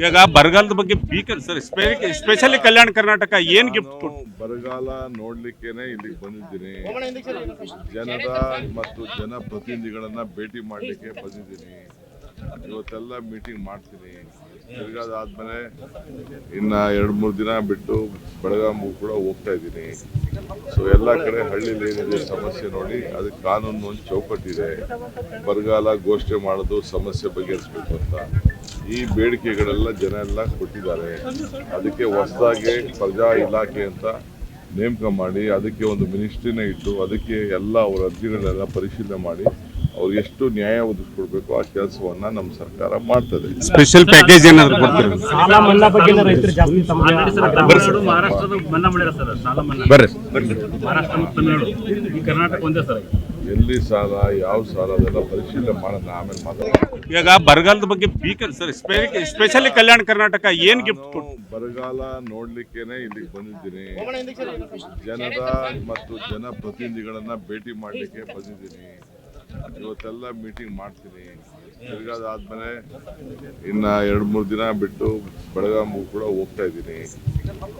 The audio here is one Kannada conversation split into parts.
ಈಗ ಬರಗಾಲದ ಬಗ್ಗೆ beaker sir specially Kalyana Karnataka ಏನ್ ಗಿಫ್ಟ್ ಬರಗಾಲ ನೋಡ್ಲಿಕ್ಕೇನೆ ಇಲ್ಲಿಗೆ ಬಂದಿದ್ದೀನಿ. ಜನರ ಮತ್ತು ಜನಪ್ರತಿನಿಧಿಗಳನ್ನ ಭೇಟಿ ಮಾಡಲಿಕ್ಕೆ ಬಂದಿದ್ದೀನಿ. ಇವತ್ತೆಲ್ಲ ಮೀಟಿಂಗ್ ಮಾಡ್ತೀನಿ. ತಿರ್ಗಾದಾದ್ಮೇಲೆ ಇನ್ನ 2-3 ದಿನ ಬಿಟ್ಟು ಬೆಳಗಾವಿಗೂ ಕೂಡ ಹೋಗ್ತಾ ಇದ್ದೀನಿ. ಸೊ ಎಲ್ಲ ಕಡೆ ಹಳ್ಳಿಲಿ ಏನಿದೆ ಸಮಸ್ಯೆ ನೋಡಿ ಅದಕ್ಕೆ ಕಾನೂನು ಒಂದು ಚೌಕಟ್ಟಿದೆ. ಬರಗಾಲ ಘೋಷಣೆ ಮಾಡೋದು ಸಮಸ್ಯೆ ಬಗೆಹರಿಸಬೇಕು ಅಂತ ಈ ಬೇಡಿಕೆಗಳೆಲ್ಲ ಜನ ಎಲ್ಲ ಕೊಟ್ಟಿದ್ದಾರೆ. ಅದಕ್ಕೆ ಹೊಸದಾಗಿ ಪ್ರಜಾ ಇಲಾಖೆ ಅಂತ ನೇಮಕ ಮಾಡಿ ಅದಕ್ಕೆ ಒಂದು ಮಿನಿಸ್ಟ್ರಿನ ಇಟ್ಟು ಅದಕ್ಕೆ ಎಲ್ಲ ಅವರ ಅರ್ಜಿಗಳನ್ನೆಲ್ಲ ಪರಿಶೀಲನೆ ಮಾಡಿ ಅವ್ರಿಗೆ ಎಷ್ಟು ನ್ಯಾಯ ಒದಗಿಸ್ಕೊಡ್ಬೇಕು ಆ ಕೆಲಸವನ್ನ ನಮ್ಮ ಸರ್ಕಾರ ಮಾಡ್ತದೆ. ಸ್ಪೆಷಲ್ ಪ್ಯಾಕೇಜ್ ಏನಾದ್ರು ಕೊಡ್ತಾರೆ? ಸಾಲ ಮನ್ನಾ ಬಗ್ಗೆ ರೈತರು ಜಾಸ್ತಿ ಮಹಾರಾಷ್ಟ್ರದ ಮನ್ನಾ ಮಾಡ್ಯಾರ ಸರ್. ಸಾಲ ಮನ್ನಾ ಮಹಾರಾಷ್ಟ್ರ ಮತ್ತು ತಮಿಳುನಾಡು, ಈ ಕರ್ನಾಟಕ ಒಂದೇ ಸರ್. ಎಲ್ಲಿ ಸಾಲ, ಯಾವ ಸಾಲ ಅದೆಲ್ಲ ಪರಿಶೀಲನೆ ಮಾಡೋಣ, ಆಮೇಲೆ ಮಾತಾಡೋಣ. ಈಗ ಬರಗಾಲದ ಬಗ್ಗೆ beaker sir specially Kalyana Karnataka ಏನ್ ಗಿಫ್ಟ್ ಬರಗಾಲ ನೋಡ್ಲಿಕ್ಕೇನೆ ಇಲ್ಲಿಗೆ ಬಂದಿದ್ದೀನಿ. ಜನರ ಮತ್ತು ಜನಪ್ರತಿನಿಧಿಗಳನ್ನ ಭೇಟಿ ಮಾಡಲಿಕ್ಕೆ ಬಂದಿದ್ದೀನಿ. ಇವತ್ತೆಲ್ಲ ಮೀಟಿಂಗ್ ಮಾಡ್ತೀನಿ. ತಿರ್ಗಾದಾದ್ಮೇಲೆ ಇನ್ನ 2-3 ದಿನ ಬಿಟ್ಟು ಬೆಳಗಾವಿಗೂ ಕೂಡ ಹೋಗ್ತಾ ಇದ್ದೀನಿ.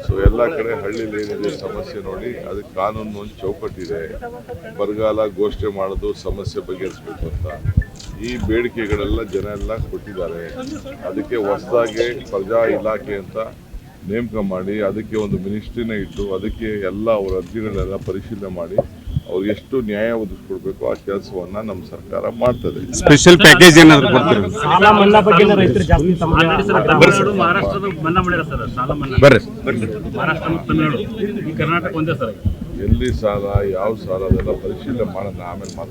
ಸೊ ಎಲ್ಲ ಕಡೆ ಹಳ್ಳಿಲಿ ಏನಿದೆ ಸಮಸ್ಯೆ ನೋಡಿ ಅದಕ್ಕೆ ಕಾನೂನು ಒಂದು ಚೌಕಟ್ಟಿದೆ. ಬರಗಾಲ ಘೋಷಣೆ ಮಾಡೋದು ಸಮಸ್ಯೆ ಬಗೆಹರಿಸಬೇಕು ಅಂತ ಈ ಬೇಡಿಕೆಗಳೆಲ್ಲ ಜನ ಎಲ್ಲ ಕೊಟ್ಟಿದ್ದಾರೆ. ಅದಕ್ಕೆ ಹೊಸದಾಗಿ ಪ್ರಜಾ ಇಲಾಖೆ ಅಂತ ನೇಮಕ ಮಾಡಿ ಅದಕ್ಕೆ ಒಂದು ಮಿನಿಸ್ಟ್ರಿನ ಇಟ್ಟು ಅದಕ್ಕೆ ಎಲ್ಲ ಅವರ ಅರ್ಜಿಗಳನ್ನೆಲ್ಲ ಪರಿಶೀಲನೆ ಮಾಡಿ ಅವ್ರಿಗೆ ಎಷ್ಟು ನ್ಯಾಯ ಒದಗಿಸ್ಕೊಡ್ಬೇಕು ಆ ಕೆಲಸವನ್ನ ನಮ್ಮ ಸರ್ಕಾರ ಮಾಡ್ತದೆ. ಸ್ಪೆಷಲ್ ಪ್ಯಾಕೇಜ್ ಏನಾದ್ರು ಕೊಡ್ತಾರೆ? ಸಾಲ ಮನ್ನಾ ಬಗ್ಗೆ ರೈತರು ಜಾಸ್ತಿ ಮಹಾರಾಷ್ಟ್ರದ ಮನ್ನಾ ಮಾಡ್ಯಾರ ಸರ್. ಸಾಲ ಮನ್ನಾ ಮಹಾರಾಷ್ಟ್ರ ಮತ್ತು ತಮಿಳುನಾಡು, ಈ ಕರ್ನಾಟಕ ಒಂದೇ ಸರ್. ಎಲ್ಲಿ ಸಾಲ, ಯಾವ ಸಾಲ ಅದೆಲ್ಲ ಪರಿಶೀಲನೆ ಮಾಡೋಣ, ಆಮೇಲೆ ಮಾತಾಡೋಣ.